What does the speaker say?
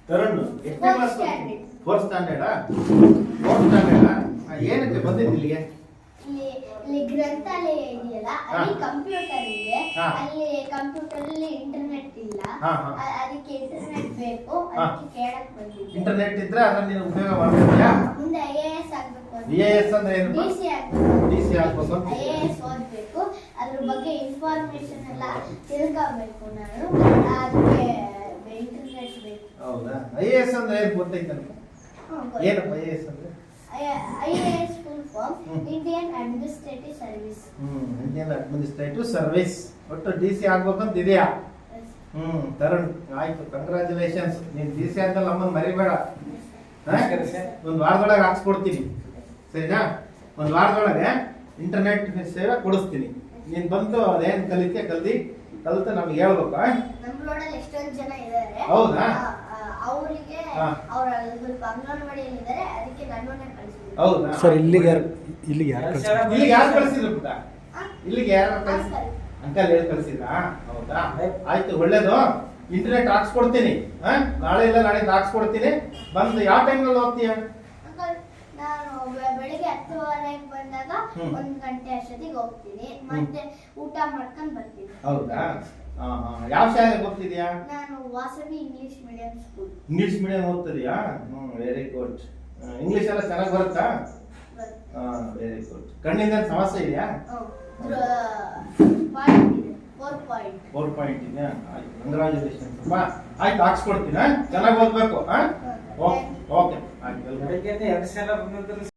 ತರುಣ್ ಎಷ್ಟನೇ class? Fourth ಸ್ಟ್ಯಾಂಡರ್ಡಾ? Fourth ಸ್ಟ್ಯಾಂಡರ್ಡಾ? ಏನಕ್ಕೆ ಬಂದಿದ್ದು ಇಲ್ಲಿಗೆ? ಇಲ್ಲಿ ಗ್ರಂಥಾಲಯ ಇದೆಯಲ್ಲ, ಅಲ್ಲಿ ಕಂಪ್ಯೂಟರ್ ಇದೆ. ಅಲ್ಲಿ ಕಂಪ್ಯೂಟರ್ ಅಲ್ಲಿ ಇಂಟರ್ನೆಟ್ ಇಲ್ಲ, ಅದಕ್ಕೆ ಇಂಟರ್ನೆಟ್ ಬೇಕು. ಅದಕ್ಕೆ ಕೇಳಕ್ ಬಂದಿದ್ದೆ. ಇಂಟರ್ನೆಟ್ ಇದ್ರೆ ಅದನ್ನ ನೀನು ಉಪಯೋಗ ಮಾಡ್ತೀಯಾ? ಮುಂದೆ IAS ಆಗ್ಬೇಕು. IAS ಅಂದ್ರೆ ಏನು? DC ಆಗ್ಬೇಕು. DC ಆಗ್ಬೇಕು ಅಂತ. IAS ಓದ್ಬೇಕು, ಅದ್ರ ಬಗ್ಗೆ ಇನ್ಫಾರ್ಮೇಶನ್ ಎಲ್ಲ ತಿಳ್ಕೊಬೇಕು ನಾನು. ಅದಕ್ಕೆ ಇಂಟರ್ನೆಟ್ ಬೇಕು. ಹೌದಾ? IAS ಅಂದ್ರೆ ಏನು ಗೊತ್ತೈತೆ ನನಗೆ? ಏನಪ್ಪ IAS ಅಂದ್ರೆ? IAS full form Indian administrative service. Indian administrative service. ಒಟ್ಟು DC ಆಗ್ಬೇಕಂತ ಇದೆಯಾ? ತರುಣ್ ಆಯ್ತು, ಕಂಗ್ರಾಚುಲೇಷನ್ಸ್. ನೀನ್ DC ಆದ್ಮೇಲೆ ನಮ್ಮನ್ನ ಮರಿಬೇಡ. ಒಂದ್ ವಾರದೊಳಗೆ ಹಾಕ್ಸ್ಕೊಡ್ತೀನಿ, ಸರಿನಾ? ಒಂದ್ ವಾರದೊಳಗೆ ಇಂಟರ್ನೆಟ್ ಸೇವೆ ಕೊಡಿಸ್ತೀನಿ. ನೀನ್ ಬಂದು ಅದೇನ್ ಕಲಿತು ನಮ್ಗೆ ಹೇಳ್ಬೇಕು. ನಮ್ಮೂರಲ್ಲಿ ಎಷ್ಟೊಂದು ಜನ ಇದ್ದಾರೆ. ಹೌದಾ? ಅವರಿಗೆ ಅವರ ಸ್ವಲ್ಪ ಅಂಗನವಾಡಿಯಲ್ಲಿ ಇದ್ದಾರೆ, ಅದಕ್ಕೆ ನನ್ನನ್ನೇ ಕಳಿಸಿದ್ರು. ಹೌದಾ ಸರ್? ಇಲ್ಲಿಗೆ ಯಾರು ಕಳಿಸಿದ್ರು ಪುಟ್ಟ? ಇಲ್ಲಿಗೆ ಯಾರು ಅಂಕಲ್ ಹೇಳಿ ಕಳಿಸಿದ್ರಾ? ಹೌದಾ? ಆಯ್ತು, ಒಳ್ಳೇದು. ಇಂಟರ್ನೆಟ್ ಹಾಕ್ಸ್ಕೊಡ್ತೀನಿ. ನಾಳೆ ಇಲ್ಲ ನಾಳೆ ಹಾಕ್ಸ್ಕೊಡ್ತೀನಿ. ಬಂದು ಯಾವ ಟೈಮ್ನಲ್ಲಿ ಹೋಗ್ತೀಯ? ನಾನು ಬೆಳಿಗ್ಗೆ 10:30 ಬಂದಾಗ 1 ಗಂಟೆ ಅಷ್ಟೊತ್ತಿಗೆ ಹೋಗ್ತೀನಿ. ಮತ್ತೆ ಊಟ ಮಾಡ್ಕೊಂಡು ಬರ್ತೀನಿ. ಹೌದಾ? ಯಾವ ಶಾಲೆಗೆ ಹೋಗ್ತಿದ್ಯಾ? ನಾನು Vasavi English medium school. English medium ಓದ್ತಿದ್ಯಾ? Very good. ಇಂಗ್ಲಿಷ್ ಎಲ್ಲ ಚೆನ್ನಾಗಿ ಬರುತ್ತಾ? Very good. ಕಣ್ಣಿಂದ ಸಮಸ್ಯೆ ಇದೆಯಾ? 4 ಪಾಯಿಂಟ್ ಇದೆಯಾ? ಆಯ್ತು, ಕಂಗ್ರಾಚುಲೇಷನ್ಸ್. ಆಯ್ತು, ಹಾಕ್ಸ್ಕೊಡ್ತೀನಿ. ಚೆನ್ನಾಗಿ ಓದ್ಬೇಕು. ಓಕೆ, ಆಯ್ತು.